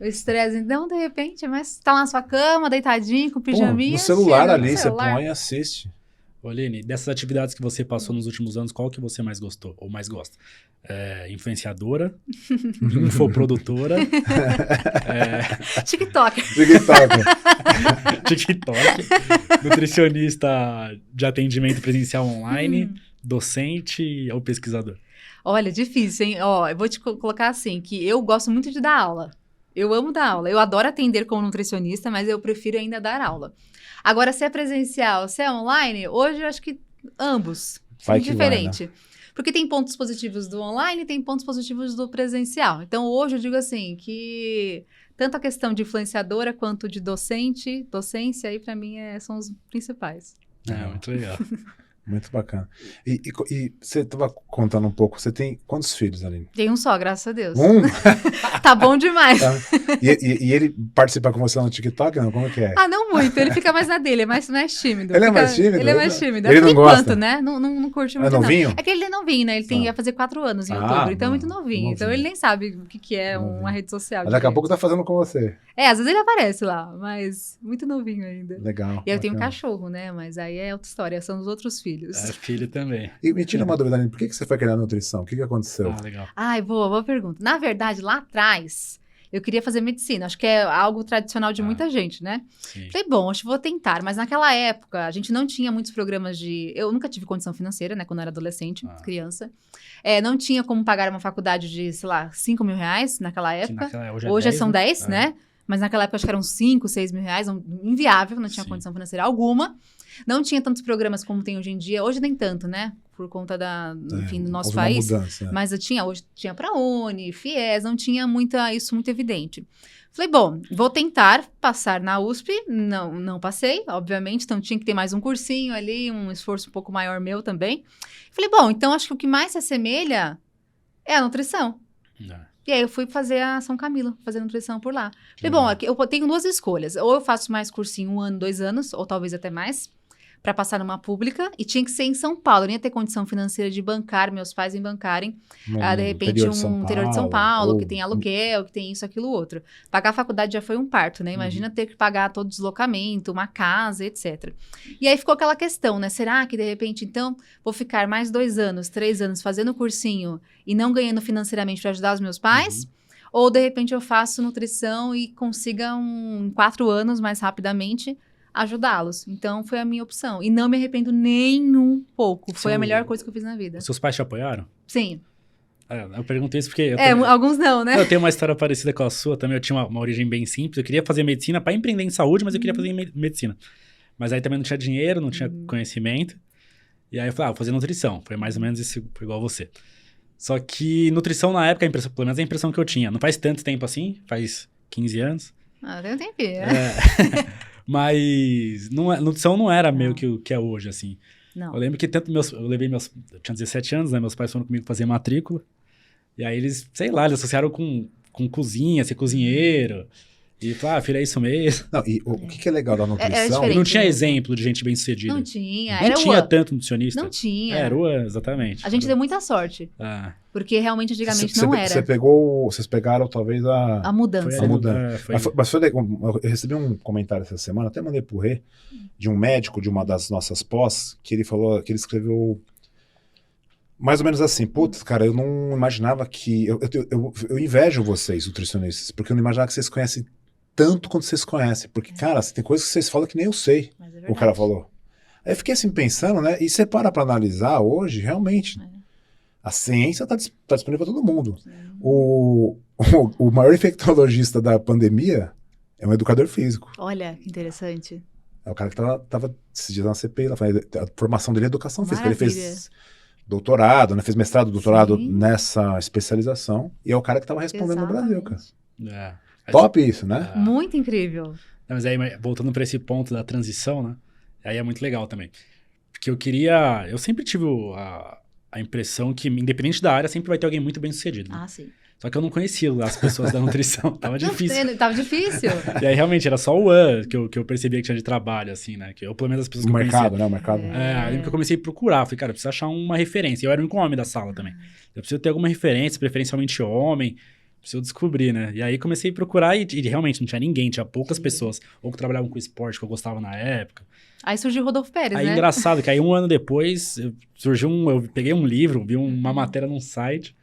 O estresse. Então, de repente, mas tá lá na sua cama, deitadinho, com pijaminha. No celular ali, você põe e assiste. Oline, dessas atividades que você passou nos últimos anos, qual que você mais gostou ou mais gosta? Influenciadora, infoprodutora, TikTok, nutricionista de atendimento presencial online, docente ou pesquisador? Olha, difícil, hein? Eu vou te colocar assim, que eu gosto muito de dar aula. Eu amo dar aula. Eu adoro atender como nutricionista, mas eu prefiro ainda dar aula. Agora, se é presencial, se é online, hoje eu acho que ambos são diferentes. Né? Porque tem pontos positivos do online e tem pontos positivos do presencial. Então, hoje eu digo assim, que tanto a questão de influenciadora quanto de docência, aí para mim são os principais. Muito legal. Muito bacana. E você estava contando um pouco, você tem quantos filhos, Aline? Tem um só, graças a Deus. Tá bom demais. E ele participa com você no TikTok, não? Como que é? Não muito, ele fica mais na dele, é mais tímido. Ele é mais tímido? Ele é mais tímido. Ele não gosta? Né? Não curte muito, É novinho? É que ele é novinho, né? Ele vai fazer 4 anos em outubro, então é muito novinho. Então ele nem sabe o que é uma rede social. Mas daqui a pouco tá fazendo com você. Às vezes ele aparece lá, mas muito novinho ainda. Legal. E eu tenho um cachorro, né? Mas aí é outra história, são os outros filhos. Filho também. E me tira uma dúvida, Aline, por que você foi criar nutrição? O que aconteceu? Legal. Boa pergunta. Na verdade, lá atrás, eu queria fazer medicina. Acho que é algo tradicional de muita gente, né? Sim. Falei, bom, acho que vou tentar. Mas naquela época, a gente não tinha muitos programas de... Eu nunca tive condição financeira, né? Quando eu era adolescente, criança. Não tinha como pagar uma faculdade de, sei lá, 5 mil reais naquela época. Hoje são 10, né? Mas naquela época acho que eram 5, 6 mil reais. Inviável, não tinha condição financeira alguma. Não tinha tantos programas como tem hoje em dia. Hoje nem tanto, né? Por conta do nosso país. Mudança, Mas hoje tinha ProUni, FIES, não tinha isso muito evidente. Falei, bom, vou tentar passar na USP. Não passei, obviamente. Então tinha que ter mais um cursinho ali, um esforço um pouco maior meu também. Falei, bom, então acho que o que mais se assemelha é a nutrição. E aí eu fui fazer a São Camilo, fazer nutrição por lá. Falei, bom, eu tenho 2 escolhas. Ou eu faço mais cursinho 1 ano, 2 anos, ou talvez até mais, para passar numa pública. E tinha que ser em São Paulo. Eu nem ia ter condição financeira de bancar, meus pais em bancarem. De repente, interior de São Paulo, que tem aluguel, que tem isso, aquilo, outro. Pagar a faculdade já foi um parto, né? Imagina ter que pagar todo o deslocamento, uma casa, etc. E aí ficou aquela questão, né? Será que, de repente, então, vou ficar mais 2 anos, 3 anos fazendo cursinho e não ganhando financeiramente para ajudar os meus pais? Ou, de repente, eu faço nutrição e consiga, em 4 anos, mais rapidamente, ajudá-los. Então, foi a minha opção. E não me arrependo nem um pouco. Foi a melhor coisa que eu fiz na vida. Os seus pais te apoiaram? Sim. Eu perguntei isso porque... Alguns não, né? Eu tenho uma história parecida com a sua também. Eu tinha uma origem bem simples. Eu queria fazer medicina para empreender em saúde, mas eu queria fazer medicina. Mas aí também não tinha dinheiro, não tinha conhecimento. E aí eu falei, vou fazer nutrição. Foi mais ou menos isso, igual você. Só que nutrição na época, pelo menos a impressão que eu tinha. Não faz tanto tempo assim, faz 15 anos. Tem um tempinho. Mas nutrição não era meio que o que é hoje, assim. Não. Eu lembro que eu tinha 17 anos, né? Meus pais foram comigo fazer matrícula. E aí eles, sei lá, eles associaram com cozinha, ser cozinheiro. E falaram, filho, é isso mesmo. Não, e o que é legal da nutrição... Não tinha exemplo de gente bem-sucedida. Não tinha. Não tinha tanto nutricionista. Não tinha. Exatamente. A gente deu muita sorte. Porque realmente antigamente não era. Vocês pegaram talvez a mudança. A mudança. Mas foi legal. Eu recebi um comentário essa semana, até mandei pro Rê, de um médico de uma das nossas pós, que ele falou, que ele escreveu mais ou menos assim, putz, cara, eu não imaginava que... Eu invejo vocês, nutricionistas, porque eu não imaginava que vocês conhecem tanto quanto vocês conhecem. Porque, cara, tem coisas que vocês falam que nem eu sei. O cara falou. Aí eu fiquei assim pensando, né? E você para pra analisar hoje, realmente, a ciência tá disponível pra todo mundo. O maior infectologista da pandemia é um educador físico. Olha, que interessante. É o cara que tava esses dias na CPI, a formação dele é educação física. Maravilha. Ele fez doutorado, né? Fez mestrado, doutorado nessa especialização. E é o cara que tava respondendo no Brasil, cara. Top isso, né? Muito incrível. Não, mas aí, voltando para esse ponto da transição, né? Aí é muito legal também. Porque eu sempre tive a impressão que, independente da área, sempre vai ter alguém muito bem sucedido. Né? Sim. Só que eu não conhecia as pessoas da nutrição. Tava difícil. Tava difícil. E aí, realmente, era só o ano que eu percebia que tinha de trabalho, assim, né? Que eu, pelo menos, as pessoas que eu conhecia. O mercado, né? O mercado. Aí que eu comecei a procurar. Falei, cara, eu preciso achar uma referência. Eu era o único homem da sala também. Eu preciso ter alguma referência, preferencialmente homem. Preciso descobrir, né? E aí comecei a procurar e realmente não tinha ninguém, tinha poucas pessoas. Ou que trabalhavam com esporte, que eu gostava na época. Aí surgiu o Rodolfo Pérez, aí, né? Engraçado, que aí 1 ano depois, eu peguei um livro, vi uma matéria num site,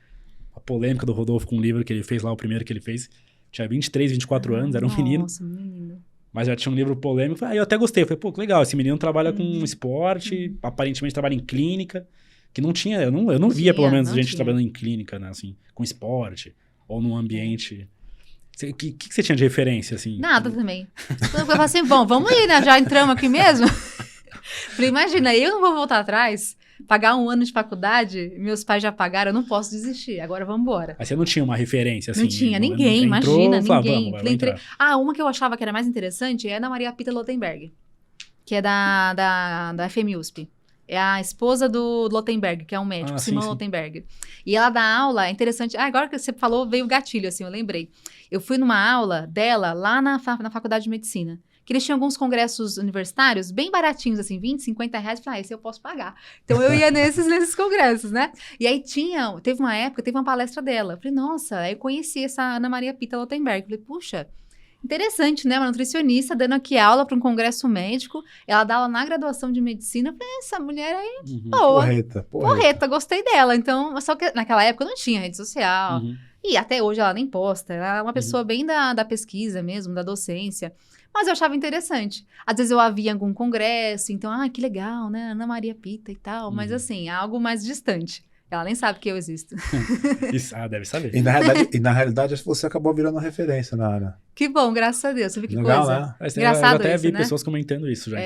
a polêmica do Rodolfo com um livro que ele fez lá, o primeiro que ele fez. Tinha 23, 24 anos, era um menino. Nossa, menino. Mas já tinha um livro polêmico. Aí eu até gostei. Falei, pô, que legal, esse menino trabalha com esporte, aparentemente trabalha em clínica, que não tinha, eu não via pelo menos gente trabalhando em clínica, né, assim, com esporte. Ou num ambiente... O que você tinha de referência, assim? Nada também. Eu falei assim, bom, vamos ir, né? Já entramos aqui mesmo? Falei, imagina, eu não vou voltar atrás, pagar 1 ano de faculdade, meus pais já pagaram, eu não posso desistir, agora vamos embora. Aí você não tinha uma referência, assim? Não tinha, ninguém, imagina, ninguém. Vamos uma que eu achava que era mais interessante é a Ana Maria Pita Lotenberg, que é da FMUSP. É a esposa do Lotenberg, que é um médico, Simão Lotenberg. E ela dá aula, é interessante. Agora que você falou, veio o gatilho, assim, eu lembrei. Eu fui numa aula dela lá na Faculdade de Medicina, que eles tinham alguns congressos universitários bem baratinhos, assim, 20, 50 reais. Eu falei, esse eu posso pagar. Então, eu ia nesses congressos, né? E aí teve uma época, teve uma palestra dela. Eu falei, nossa, aí eu conheci essa Ana Maria Pita Lotenberg. Eu falei, puxa... Interessante, né? Uma nutricionista dando aqui aula para um congresso médico. Ela dá aula na graduação de medicina. Eu falei, essa mulher aí, boa. Porreta, gostei dela. Então, só que naquela época não tinha rede social. E até hoje ela nem posta. Ela é uma pessoa bem da pesquisa mesmo, da docência. Mas eu achava interessante. Às vezes eu a via em algum congresso. Então, que legal, né? Ana Maria Pita e tal. Mas assim, algo mais distante. Ela nem sabe que eu existo. Deve saber. E na realidade, você acabou virando uma referência na área. Que bom, graças a Deus. Você vê que legal, coisa. Né? Engraçado eu até vi né? pessoas comentando isso já.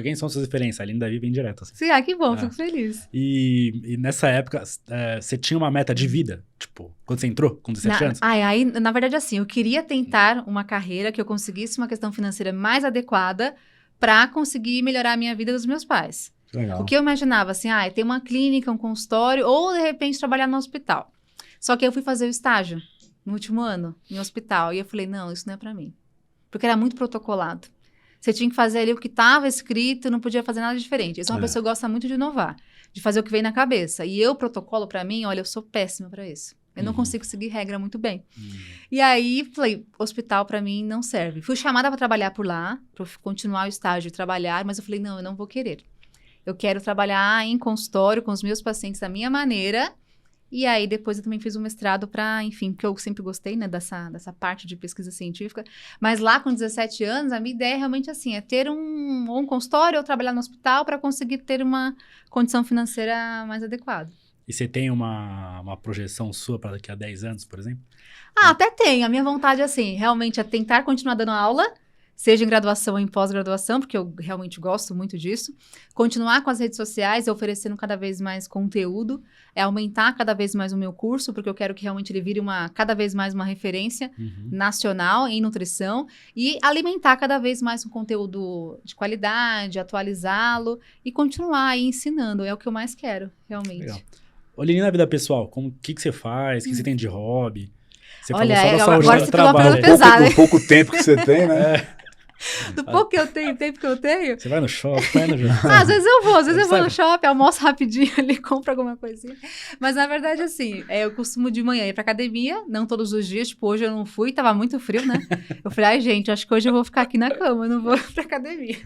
Quem são suas referências? A Aline Davi bem direto. Assim. Sim, que bom, fico feliz. E nessa época, você tinha uma meta de vida? Tipo, quando você entrou, com 17 anos? Aí, na verdade, assim, eu queria tentar uma carreira que eu conseguisse uma questão financeira mais adequada para conseguir melhorar a minha vida dos meus pais. Legal. O que eu imaginava, assim, ter uma clínica, um consultório, ou, de repente, trabalhar no hospital. Só que eu fui fazer o estágio no último ano, em hospital, e eu falei, não, isso não é pra mim. Porque era muito protocolado. Você tinha que fazer ali o que estava escrito, não podia fazer nada diferente. Eu sou uma pessoa que gosta muito de inovar, de fazer o que vem na cabeça. E protocolo pra mim, olha, eu sou péssima pra isso. Eu não consigo seguir regra muito bem. E aí, falei, hospital pra mim não serve. Fui chamada pra trabalhar por lá, pra continuar o estágio e trabalhar, mas eu falei, não, eu não vou querer. Eu quero trabalhar em consultório com os meus pacientes da minha maneira E aí, depois eu também fiz um mestrado para, enfim, porque eu sempre gostei, né, dessa parte de pesquisa científica. Mas lá, com 17 anos, a minha ideia realmente, assim, é ter um consultório ou trabalhar no hospital para conseguir ter uma condição financeira mais adequada. E você tem uma projeção sua para daqui a 10 anos, por exemplo? Até tem. A minha vontade, assim, realmente é tentar continuar dando aula, seja em graduação ou em pós-graduação, porque eu realmente gosto muito disso. Continuar com as redes sociais, oferecendo cada vez mais conteúdo, aumentar cada vez mais o meu curso, porque eu quero que realmente ele vire cada vez mais uma referência nacional em nutrição e alimentar cada vez mais um conteúdo de qualidade, atualizá-lo e continuar aí ensinando. É o que eu mais quero, realmente. Legal. Aline, na vida pessoal, o que você faz? O que você tem de hobby? Você Olha, falou só da saúde, agora do você pegou uma trabalho. pergunta pesada. Do pouco tempo que você tem, né? Do pouco que eu tenho, tempo que eu tenho. Você vai no shopping, vai no shopping. Às vezes eu vou no shopping, almoço rapidinho ali, compro alguma coisinha. Mas na verdade, assim, eu costumo de manhã ir pra academia, não todos os dias, tipo, hoje eu não fui, tava muito frio, né? Eu falei, ai gente, acho que hoje eu vou ficar aqui na cama, eu não vou pra academia.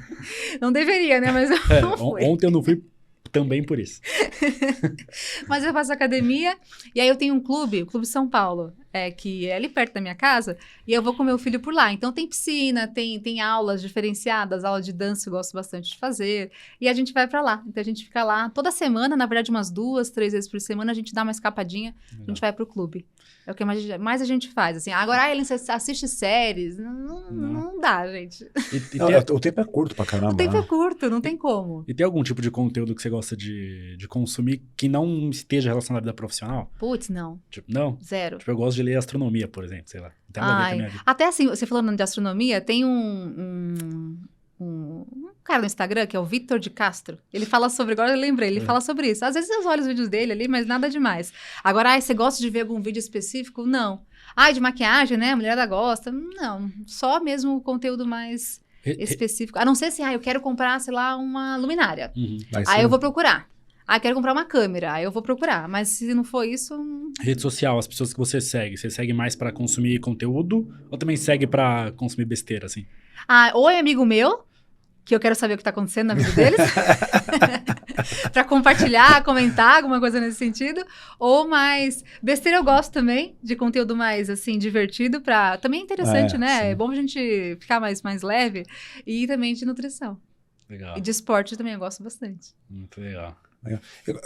Não deveria, né? Mas eu não fui. Ontem eu não fui também por isso. Mas eu faço academia, e aí eu tenho um clube, o Clube São Paulo, que é ali perto da minha casa, e eu vou com meu filho por lá. Então tem piscina, tem aulas diferenciadas, aula de dança eu gosto bastante de fazer, e a gente vai pra lá. Então a gente fica lá toda semana, na verdade umas 2, 3 vezes por semana, a gente dá uma escapadinha, a gente vai pro clube. É o que mais a gente faz, assim. Agora, você assiste séries? Não dá, gente. O tempo é curto pra caramba. O tempo é curto, não tem como. E tem algum tipo de conteúdo que você gosta de consumir que não esteja relacionado à vida profissional? Putz, não. Tipo, não? Zero. Tipo, eu gosto de ler astronomia, por exemplo, sei lá. Não tem nada a ver com a minha vida. Até assim, você falando de astronomia, tem um cara no Instagram, que é o Victor de Castro. Ele fala sobre, agora eu lembrei, ele fala sobre isso. Às vezes eu olho os vídeos dele ali, mas nada demais. Agora, você gosta de ver algum vídeo específico? Não. De maquiagem, né? A mulherada gosta. Não, só mesmo o conteúdo mais específico. A não ser assim, eu quero comprar, sei lá, uma luminária. Aí eu vou procurar. Quero comprar uma câmera, aí eu vou procurar. Mas se não for isso... Rede social, as pessoas que você segue mais pra consumir conteúdo ou também segue pra consumir besteira, assim? Ou é amigo meu, que eu quero saber o que tá acontecendo na vida deles, pra compartilhar, comentar, alguma coisa nesse sentido. Ou mais... Besteira eu gosto também, de conteúdo mais, assim, divertido. Também é interessante, né? Sim. É bom a gente ficar mais leve. E também de nutrição. Legal. E de esporte também eu gosto bastante. Muito legal.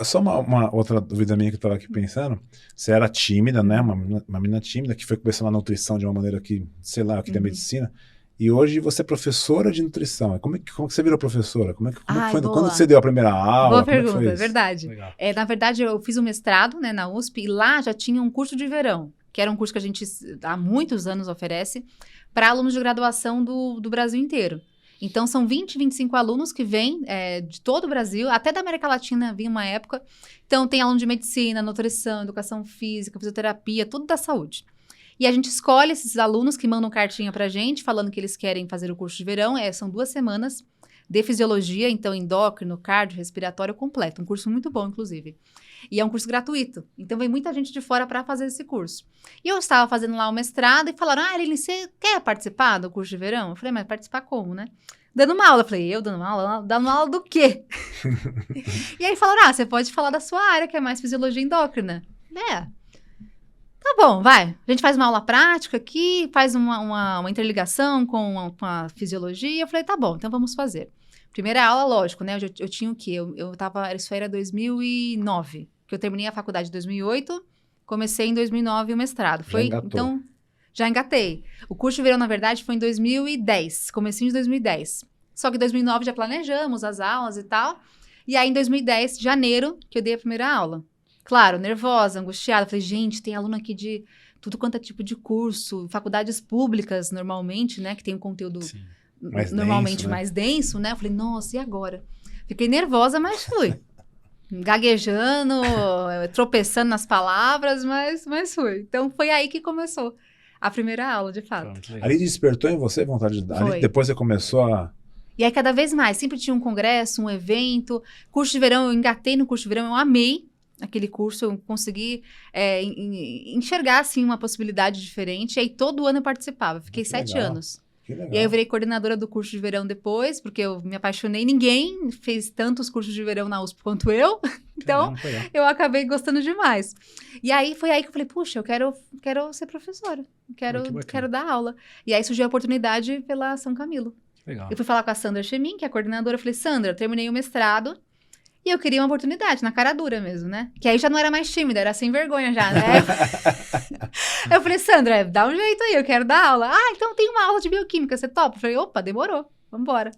Só uma outra dúvida minha que eu estava aqui pensando. Você era tímida, né? Uma menina tímida que foi começando a nutrição de uma maneira que, sei lá, eu queria medicina. E hoje você é professora de nutrição. Como que você virou professora? Como que foi? Quando você deu a primeira aula? Boa pergunta, é verdade. Legal. Na verdade, eu fiz um mestrado, né, na USP, e lá já tinha um curso de verão, que era um curso que a gente há muitos anos oferece para alunos de graduação do Brasil inteiro. Então, são 20, 25 alunos que vêm de todo o Brasil, até da América Latina vinha uma época. Então, tem aluno de medicina, nutrição, educação física, fisioterapia, tudo da saúde. E a gente escolhe esses alunos que mandam cartinha pra gente, falando que eles querem fazer o curso de verão. São 2 semanas de fisiologia, então endócrino, cardio, respiratório completo. Um curso muito bom, inclusive. E é um curso gratuito. Então, vem muita gente de fora para fazer esse curso. E eu estava fazendo lá o mestrado e falaram, Aline, você quer participar do curso de verão? Eu falei, mas participar como, né? Dando uma aula. Eu falei, eu dando uma aula? Dando uma aula do quê? E aí falaram, você pode falar da sua área, que é mais fisiologia endócrina. Tá bom, vai. A gente faz uma aula prática aqui, faz uma interligação com a fisiologia. Eu falei, tá bom, então vamos fazer. Primeira aula, lógico, né? Eu tinha o quê? Isso era 2009, que eu terminei a faculdade em 2008, comecei em 2009 o mestrado. Então, já engatei. O curso de verão, na verdade, foi em 2010, comecinho de 2010. Só que em 2009 já planejamos as aulas e tal. E aí, em 2010, janeiro, que eu dei a primeira aula. Claro, nervosa, angustiada. Falei, gente, tem aluno aqui de tudo quanto é tipo de curso. Faculdades públicas, normalmente, né? Que tem um conteúdo mais denso, né? Eu falei, nossa, e agora? Fiquei nervosa, mas fui. Gaguejando, tropeçando nas palavras, mas fui. Então, foi aí que começou a primeira aula, de fato. Ali despertou em você vontade de dar? Ali, depois você começou a... E aí, cada vez mais. Sempre tinha um congresso, um evento. Curso de verão, eu engatei no curso de verão, eu amei aquele curso, eu consegui enxergar, assim, uma possibilidade diferente. E aí, todo ano eu participava. Fiquei 7 anos. Que legal. E aí eu virei coordenadora do curso de verão depois, porque eu me apaixonei. Ninguém fez tantos cursos de verão na USP quanto eu. Então, eu acabei gostando demais. E aí, foi aí que eu falei, puxa, eu quero ser professora. Quero dar aula. E aí surgiu a oportunidade pela São Camilo. Legal. Eu fui falar com a Sandra Chemin, que é a coordenadora. Eu falei, Sandra, eu terminei o mestrado e eu queria uma oportunidade, na cara dura mesmo, né? Que aí já não era mais tímida, era sem vergonha já, né? Eu falei, Sandra, dá um jeito aí, eu quero dar aula. Ah, então tem uma aula de bioquímica, você topa? Eu falei, opa, demorou, vambora.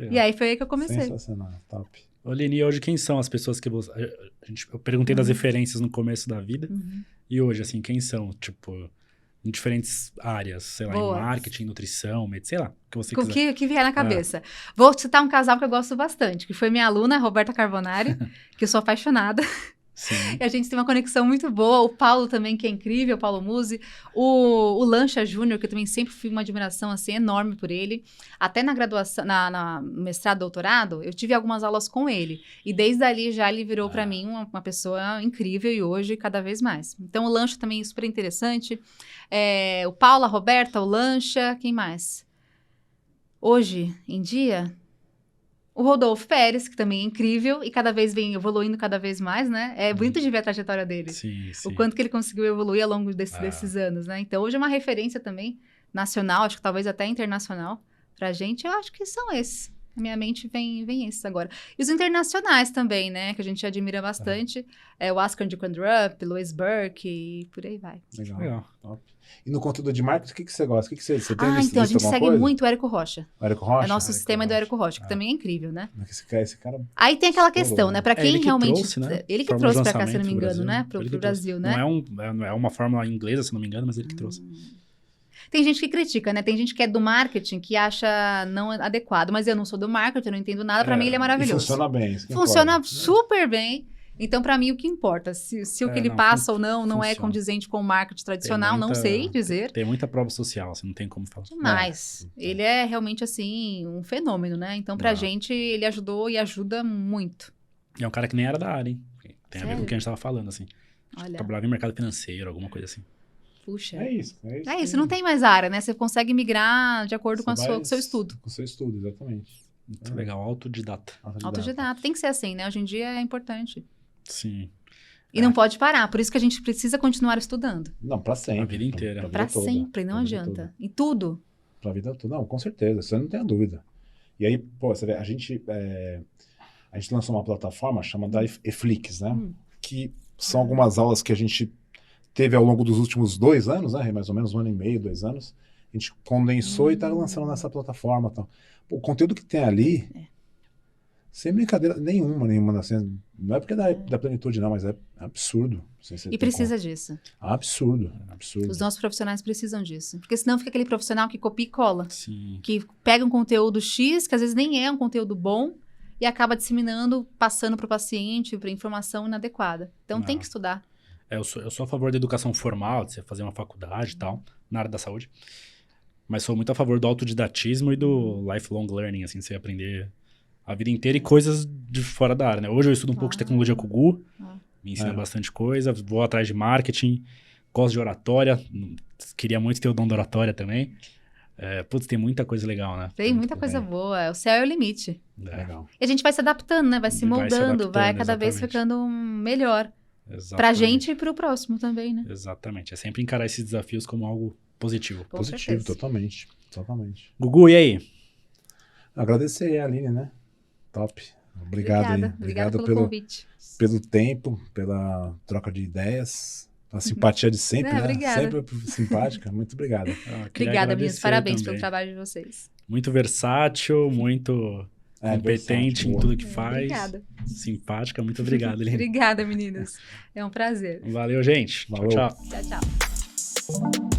E aí foi aí que eu comecei. Sensacional, top. Ô, Aline, hoje quem são as pessoas que você... Eu perguntei das referências no começo da vida. E hoje, assim, quem são? Tipo, em diferentes áreas. Sei lá, em marketing, nutrição, sei lá, o que você quiser. O que vier na cabeça. Vou citar um casal que eu gosto bastante, que foi minha aluna, Roberta Carbonari, que eu sou apaixonada. Sim. E a gente tem uma conexão muito boa. O Paulo também, que é incrível, o Paulo Musi. O Lancha Júnior, que eu também sempre fui uma admiração assim, enorme por ele. Até na graduação, na mestrado, doutorado, eu tive algumas aulas com ele. E desde ali já ele virou para mim uma pessoa incrível e hoje cada vez mais. Então o Lancha também é super interessante. O Paulo, a Roberta, o Lancha, quem mais? Hoje em dia... O Rodolfo Pérez, que também é incrível e cada vez vem evoluindo cada vez mais, né? É bonito de ver a trajetória dele. Sim. O quanto que ele conseguiu evoluir ao longo desses anos, né? Então, hoje é uma referência também nacional, acho que talvez até internacional pra gente. Eu acho que são esses. Na minha mente vem esses agora. E os internacionais também, né? Que a gente admira bastante. O Ascar de Kondrup, Louis Burke e por aí vai. Legal. Top. E no conteúdo de marketing, o que você gosta? O que você tem visto? Então, a gente segue muito o Érico Rocha. O Érico Rocha? É nosso sistema do Érico Rocha, que também é incrível, né? Esse cara... Aí tem aquela questão, né? Pra quem ele que realmente... trouxe, né? Ele que trouxe pra cá, se não me engano, né? Pro Brasil, né? Não é uma fórmula inglesa, se não me engano, mas ele que trouxe. Tem gente que critica, né? Tem gente que é do marketing, que acha não adequado. Mas eu não sou do marketing, eu não entendo nada. Pra mim, ele é maravilhoso. E funciona bem. Funciona super bem. Então, para mim, o que importa, se o que ele passa ou não é condizente com o marketing tradicional, não sei dizer. Tem muita prova social, você não tem como falar. Demais. Ele é realmente, assim, um fenômeno, né? Então, pra gente, ele ajudou e ajuda muito. E é um cara que nem era da área, hein? Tem a ver com o que a gente tava falando, assim. Olha. Trabalhava em mercado financeiro, alguma coisa assim. Puxa. É isso. Não tem mais área, né? Você consegue migrar de acordo com o seu estudo. Com o seu estudo, exatamente. Muito legal, autodidata. Autodidata. Tem que ser assim, né? Hoje em dia é importante. Sim. E não pode parar, por isso que a gente precisa continuar estudando. Não, pra sempre. A vida inteira. Pra sempre, não adianta. Em tudo. Pra vida toda. Não, com certeza, você não tem a dúvida. E aí, pô, você vê, a gente lançou uma plataforma chamada Eflix, né? Que são algumas aulas que a gente teve ao longo dos últimos 2 anos, né? Mais ou menos 1 ano e meio, 2 anos. A gente condensou e tá lançando nessa plataforma. Então. O conteúdo que tem ali... Sem brincadeira nenhuma, assim, não é porque é da plenitude não, mas é absurdo. E precisa disso. Absurdo. Os nossos profissionais precisam disso. Porque senão fica aquele profissional que copia e cola. Sim. Que pega um conteúdo X, que às vezes nem é um conteúdo bom, e acaba disseminando, passando para o paciente, para informação inadequada. Então tem que estudar. Eu sou a favor da educação formal, de você fazer uma faculdade e tal, na área da saúde. Mas sou muito a favor do autodidatismo e do lifelong learning, assim, você aprender a vida inteira e coisas de fora da área, né? Hoje eu estudo um pouco de tecnologia com o Gu, me ensina bastante coisa, vou atrás de marketing, gosto de oratória, queria muito ter o dom da oratória também. Tem muita coisa legal, né? Tem muita coisa boa, o céu é o limite. Legal. E a gente vai se adaptando, né? Vai se moldando, vai cada vez ficando melhor. Exatamente. Pra gente e pro próximo também, né? Exatamente, é sempre encarar esses desafios como algo positivo. Com positivo, certeza. totalmente. Gugu, e aí? Agradecer a Aline, né? Top. Obrigada pelo convite. Pelo tempo, pela troca de ideias, a simpatia de sempre, né? Obrigada. Sempre simpática. Muito obrigado. Obrigada, meninas. Parabéns pelo trabalho de vocês. Muito versátil, muito competente em tudo que faz. Obrigada. Simpática. Muito obrigado, Aline. Obrigada, meninas. É um prazer. Valeu, gente. Valeu. Tchau. Tchau, tchau.